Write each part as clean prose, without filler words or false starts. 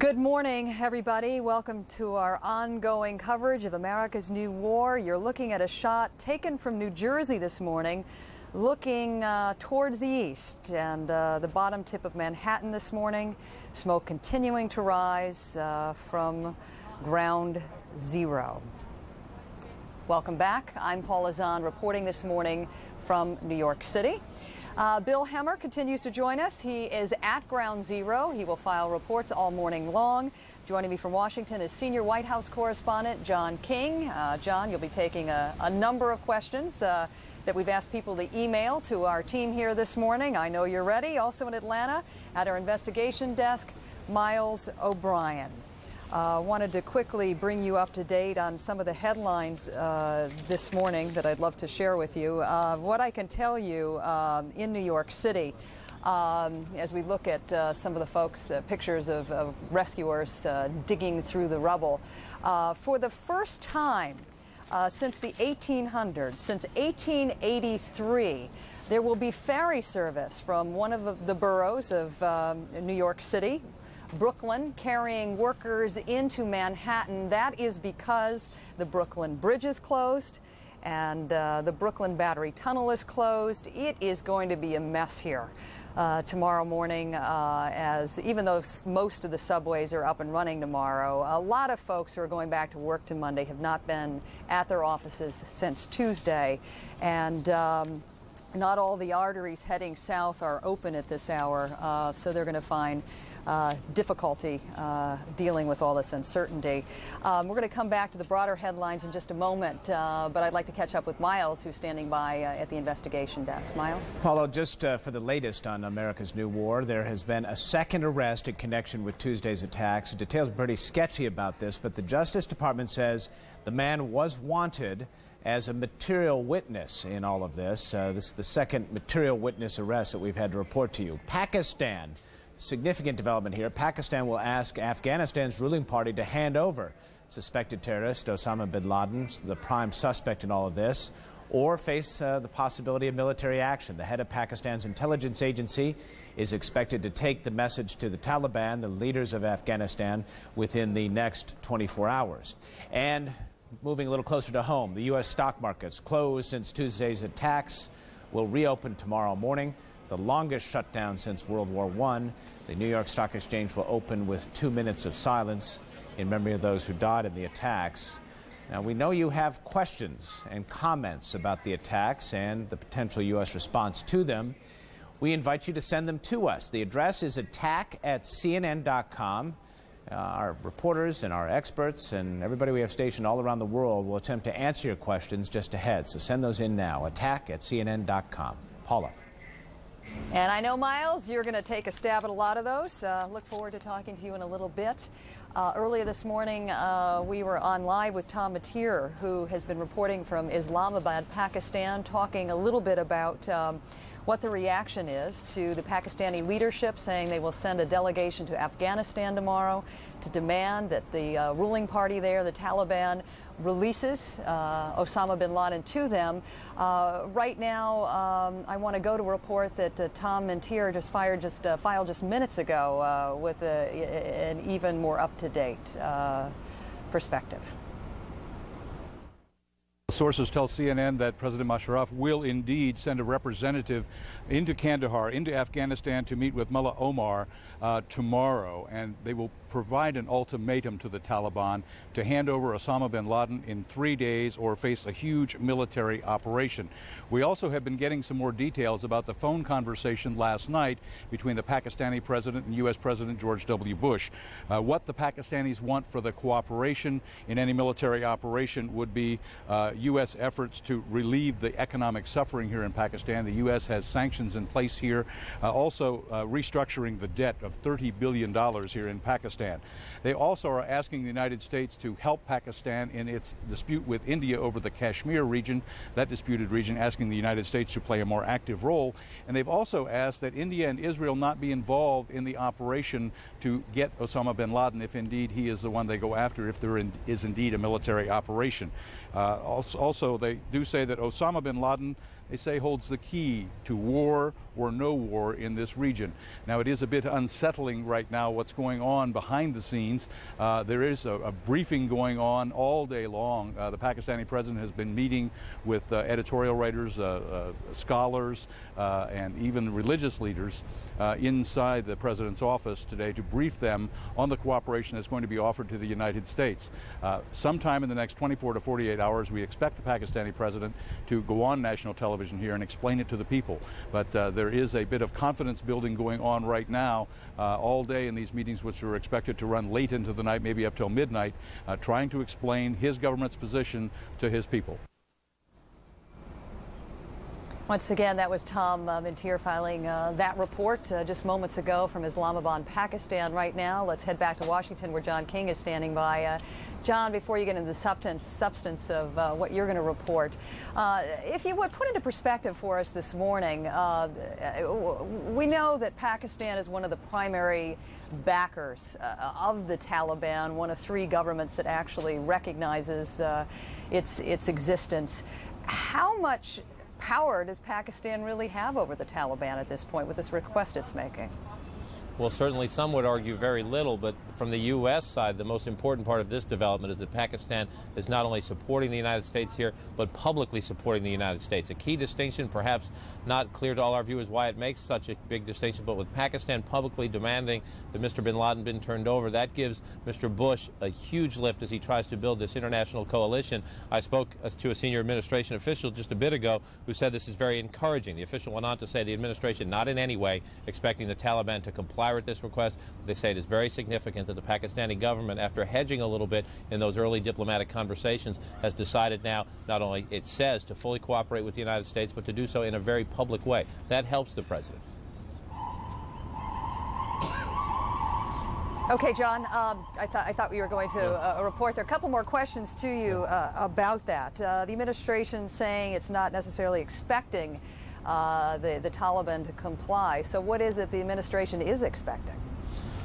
Good morning, everybody. Welcome to our ongoing coverage of America's New War. You're looking at a shot taken from New Jersey this morning, looking towards the east and the bottom tip of Manhattan this morning. Smoke continuing to rise from ground zero. Welcome back. I'm Paula Zahn reporting this morning from New York City. Bill Hemmer continues to join us. He is at Ground Zero. He will file reports all morning long. Joining me from Washington is senior White House correspondent John King. John, you'll be taking a number of questions that we've asked people to email to our team here this morning. I know you're ready. Also in Atlanta, at our investigation desk, Miles O'Brien. Wanted to quickly bring you up to date on some of the headlines this morning that I'd love to share with you. What I can tell you in New York City, as we look at some of the folks, pictures of rescuers digging through the rubble, for the first time since the 1800s, since 1883, there will be ferry service from one of the boroughs of New York City, Brooklyn, carrying workers into Manhattan. That is because the Brooklyn Bridge is closed and the Brooklyn Battery Tunnel is closed. It is going to be a mess here tomorrow morning, as even though most of the subways are up and running tomorrow, a lot of folks who are going back to work to Monday have not been at their offices since Tuesday, and not all the arteries heading south are open at this hour, so they're going to find difficulty dealing with all this uncertainty. We're going to come back to the broader headlines in just a moment, but I'd like to catch up with Miles, who's standing by at the investigation desk. Miles? Paulo, just for the latest on America's New War, there has been a second arrest in connection with Tuesday's attacks. Details are pretty sketchy about this, but the Justice Department says the man was wanted as a material witness in all of this. This is the second material witness arrest that we've had to report to you. Pakistan. Significant development here. Pakistan will ask Afghanistan's ruling party to hand over suspected terrorist Osama bin Laden, the prime suspect in all of this, or face the possibility of military action. The head of Pakistan's intelligence agency is expected to take the message to the Taliban, the leaders of Afghanistan, within the next 24 hours. And moving a little closer to home, the U.S. stock markets closed since Tuesday's attacks, will reopen tomorrow morning. The longest shutdown since World War I. The New York Stock Exchange will open with 2 minutes of silence in memory of those who died in the attacks. Now, we know you have questions and comments about the attacks and the potential U.S. response to them. We invite you to send them to us. The address is attack@cnn.com. Our reporters and our experts and everybody we have stationed all around the world will attempt to answer your questions just ahead. So send those in now. Attack@cnn.com. Paula. And I know, Miles, you're going to take a stab at a lot of those. Look forward to talking to you in a little bit. Earlier this morning, we were on live with Tom Mateer, who has been reporting from Islamabad, Pakistan, talking a little bit about what the reaction is to the Pakistani leadership saying they will send a delegation to Afghanistan tomorrow to demand that the ruling party there, the Taliban, releases Osama bin Laden to them. Right now, I want to go to a report that Tom Mateer just filed just minutes ago with an even more up-to-date perspective. Sources tell CNN that President Musharraf will indeed send a representative into Kandahar, into Afghanistan, to meet with Mullah Omar tomorrow, and they will provide an ultimatum to the Taliban to hand over Osama bin Laden in 3 days or face a huge military operation. We also have been getting some more details about the phone conversation last night between the Pakistani president and U.S. President George W. Bush. What the Pakistanis want for the cooperation in any military operation would be U.S. efforts to relieve the economic suffering here in Pakistan. The U.S. has sanctions in place here, also restructuring the debt of $30 billion here in Pakistan. They also are asking the United States to help Pakistan in its dispute with India over the Kashmir region, that disputed region, asking the United States to play a more active role. And they've also asked that India and Israel not be involved in the operation to get Osama bin Laden, if indeed he is the one they go after, if there is indeed a military operation. Also, they do say that Osama bin Laden, they say holds the key to war or no war in this region. Now, it is a bit unsettling right now what's going on behind the scenes. There is a briefing going on all day long. The Pakistani president has been meeting with editorial writers, scholars, and even religious leaders inside the president's office today to brief them on the cooperation that's going to be offered to the United States. Sometime in the next 24 to 48 hours, we expect the Pakistani president to go on national television here and explain it to the people. But there is a bit of confidence building going on right now all day in these meetings, which are expected to run late into the night, maybe up till midnight, trying to explain his government's position to his people. Once again, that was Tom Mintier filing that report just moments ago from Islamabad, Pakistan. Right now, let's head back to Washington, where John King is standing by. John, before you get into the substance of what you're going to report, if you would put into perspective for us this morning, we know that Pakistan is one of the primary backers of the Taliban, one of three governments that actually recognizes its existence. How much power does Pakistan really have over the Taliban at this point with this request it's making? Well, certainly some would argue very little, but from the U.S. side, the most important part of this development is that Pakistan is not only supporting the United States here, but publicly supporting the United States. A key distinction, perhaps not clear to all our viewers why it makes such a big distinction, but with Pakistan publicly demanding that Mr. bin Laden be turned over, that gives Mr. Bush a huge lift as he tries to build this international coalition. I spoke to a senior administration official just a bit ago who said this is very encouraging. The official went on to say the administration not in any way expecting the Taliban to comply with this request. They say it is very significant that the Pakistani government, after hedging a little bit in those early diplomatic conversations, has decided now not only, it says, to fully cooperate with the United States, but to do so in a very public way. That helps the president. Okay, John, I thought we were going to report. There are a couple more questions to you about that. The administration saying it's not necessarily expecting the Taliban to comply. So what is it the administration is expecting?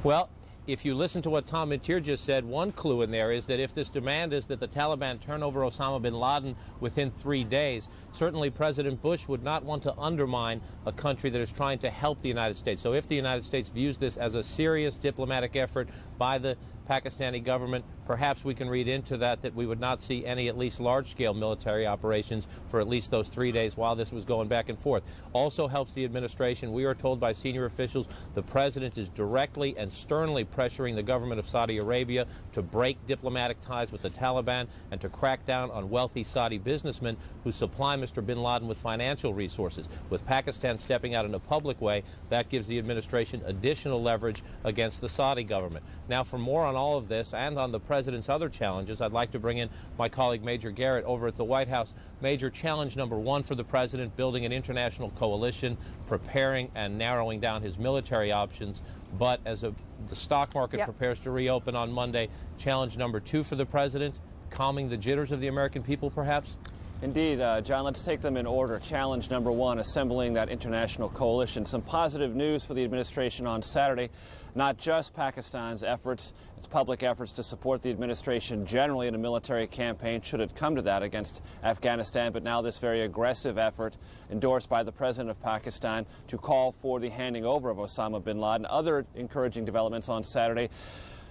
Well, if you listen to what Tom Mintier just said, one clue in there is that if this demand is that the Taliban turn over Osama bin Laden within 3 days, certainly President Bush would not want to undermine a country that is trying to help the United States. So if the United States views this as a serious diplomatic effort by the Pakistani government, perhaps we can read into that we would not see any, at least large-scale military operations for at least those 3 days while this was going back and forth. Also helps the administration. We are told by senior officials the president is directly and sternly pressuring the government of Saudi Arabia to break diplomatic ties with the Taliban and to crack down on wealthy Saudi businessmen who supply Mr. bin Laden with financial resources. With Pakistan stepping out in a public way, that gives the administration additional leverage against the Saudi government. Now, for more on all of this and on the president's other challenges, I'd like to bring in my colleague Major Garrett over at the White House. Major, challenge number one for the president, building an international coalition, preparing and narrowing down his military options. But as the stock market prepares to reopen on Monday, challenge number two for the president, calming the jitters of the American people, perhaps? Indeed, John, let's take them in order. Challenge number one, assembling that international coalition. Some positive news for the administration on Saturday. Not just Pakistan's efforts, its public efforts to support the administration generally in a military campaign, should it come to that, against Afghanistan, but now this very aggressive effort endorsed by the president of Pakistan to call for the handing over of Osama bin Laden. Other encouraging developments on Saturday.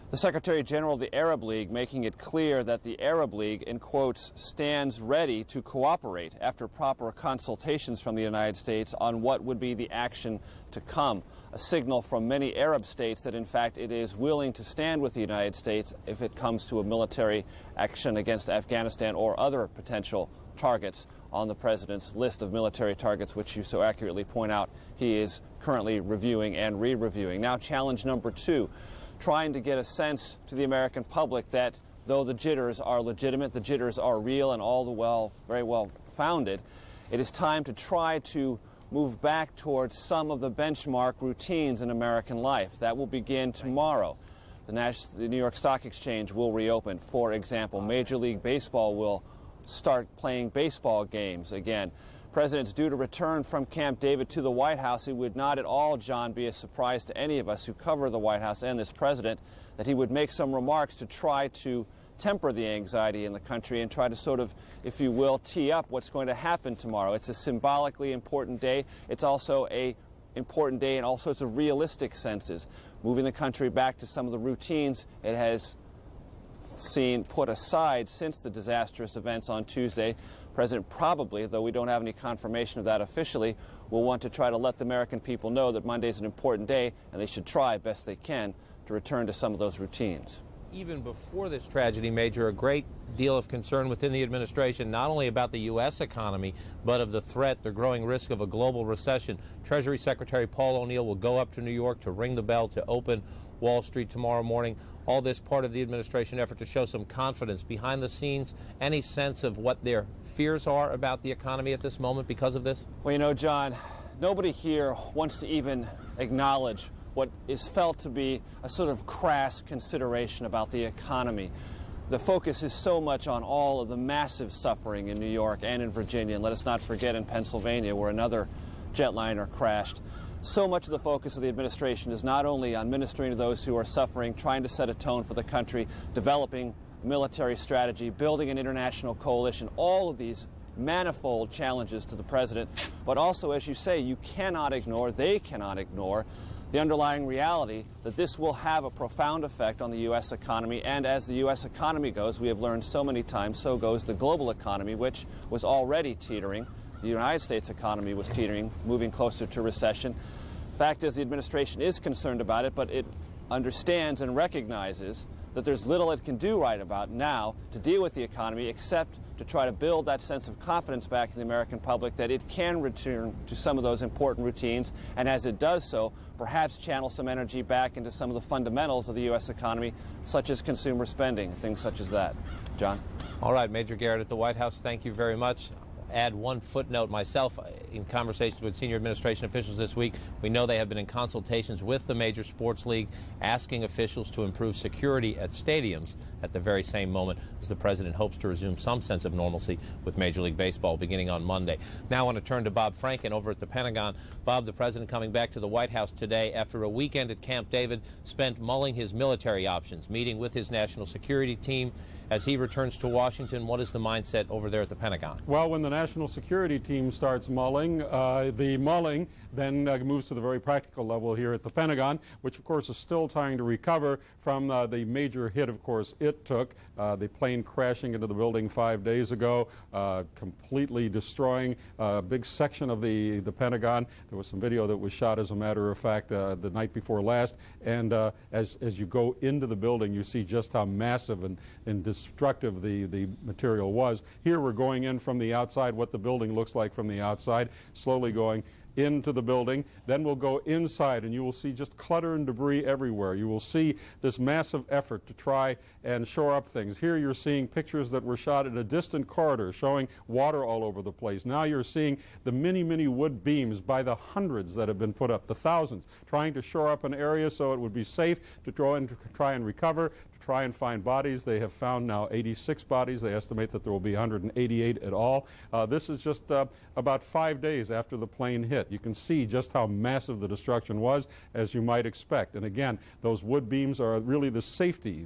The Secretary General of the Arab League making it clear that the Arab League, in quotes, stands ready to cooperate after proper consultations from the United States on what would be the action to come. A signal from many Arab states that, in fact, it is willing to stand with the United States if it comes to a military action against Afghanistan or other potential targets on the president's list of military targets, which you so accurately point out he is currently reviewing and re-reviewing. Now, challenge number two, trying to get a sense to the American public that though the jitters are legitimate, the jitters are real and all the very well founded, it is time to try to move back towards some of the benchmark routines in American life. That will begin tomorrow. The New York Stock Exchange will reopen, for example. Major League Baseball will start playing baseball games again. President's due to return from Camp David to the White House. It would not at all, John, be a surprise to any of us who cover the White House and this president that he would make some remarks to try to temper the anxiety in the country and try to sort of, if you will, tee up what's going to happen tomorrow. It's a symbolically important day. It's also a important day in all sorts of realistic senses. Moving the country back to some of the routines it has seen put aside since the disastrous events on Tuesday. President probably, though we don't have any confirmation of that officially, will want to try to let the American people know that Monday is an important day and they should try best they can to return to some of those routines. Even before this tragedy, Major, a great deal of concern within the administration, not only about the U.S. economy, but of the threat, the growing risk of a global recession. Treasury Secretary Paul O'Neill will go up to New York to ring the bell to open Wall Street tomorrow morning. All this part of the administration effort to show some confidence behind the scenes. Any sense of what their fears are about the economy at this moment because of this? Well, you know, John, nobody here wants to even acknowledge what is felt to be a sort of crass consideration about the economy. The focus is so much on all of the massive suffering in New York and in Virginia, and let us not forget in Pennsylvania where another jetliner crashed. So much of the focus of the administration is not only on ministering to those who are suffering, trying to set a tone for the country, developing a military strategy, building an international coalition, all of these manifold challenges to the president, but also, as you say, you cannot ignore, they cannot ignore, the underlying reality that this will have a profound effect on the U.S. economy. And as the U.S. economy goes, we have learned so many times, so goes the global economy, which was already teetering. The United States economy was teetering, moving closer to recession. Fact is, the administration is concerned about it, but it understands and recognizes that there's little it can do right about now to deal with the economy except to try to build that sense of confidence back in the American public that it can return to some of those important routines, and as it does so, perhaps channel some energy back into some of the fundamentals of the U.S. economy, such as consumer spending, things such as that. John? All right, Major Garrett at the White House, thank you very much. Add one footnote myself in conversations with senior administration officials this week. We know they have been in consultations with the major sports league asking officials to improve security at stadiums at the very same moment as the president hopes to resume some sense of normalcy with Major League Baseball beginning on Monday. Now I want to turn to Bob Franken over at the Pentagon. Bob, the president coming back to the White House today after a weekend at Camp David spent mulling his military options, meeting with his national security team. As he returns to Washington, what is the mindset over there at the Pentagon? Well, when the national security team starts mulling, the mulling then moves to the very practical level here at the Pentagon, which of course is still trying to recover from the major hit, of course, it took. The plane crashing into the building 5 days ago, completely destroying a big section of the Pentagon. There was some video that was shot, as a matter of fact, the night before last. And as you go into the building, you see just how massive and destructive the material was. Here we're going in from the outside, what the building looks like from the outside, slowly going into the building. Then we'll go inside and you will see just clutter and debris everywhere. You will see this massive effort to try and shore up things. Here you're seeing pictures that were shot in a distant corridor showing water all over the place. Now you're seeing the many wood beams by the hundreds that have been put up, the thousands, trying to shore up an area so it would be safe to try and recover, try and find bodies. They have found now 86 bodies. They estimate that there will be 188 at all. This is just about 5 days after the plane hit. You can see just how massive the destruction was, as you might expect. And again, those wood beams are really the safety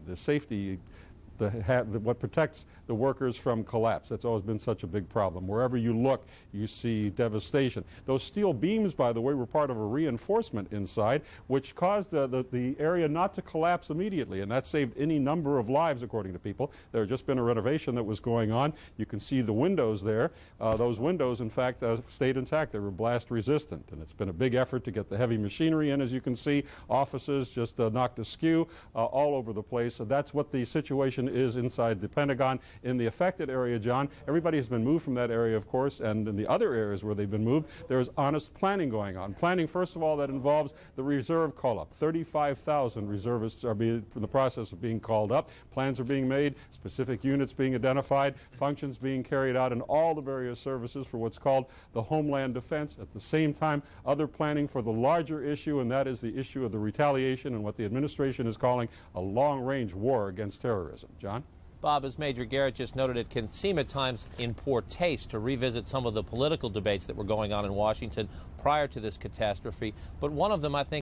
what protects the workers from collapse. That's always been such a big problem. Wherever you look, you see devastation. Those steel beams, by the way, were part of a reinforcement inside, which caused the area not to collapse immediately, and that saved any number of lives, according to people. There had just been a renovation that was going on. You can see the windows there. Those windows, in fact, stayed intact. They were blast resistant, and it's been a big effort to get the heavy machinery in, as you can see. Offices just knocked askew all over the place. So that's what the situation is inside the Pentagon. In the affected area, John, everybody has been moved from that area, of course, and in the other areas where they've been moved, there is honest planning going on. Planning, first of all, that involves the reserve call-up. 35,000 reservists are in the process of being called up. Plans are being made, specific units being identified, functions being carried out in all the various services for what's called the Homeland Defense. At the same time, other planning for the larger issue, and that is the issue of the retaliation and what the administration is calling a long-range war against terrorism. John? Bob, as Major Garrett just noted, it can seem at times in poor taste to revisit some of the political debates that were going on in Washington prior to this catastrophe. But one of them, I think,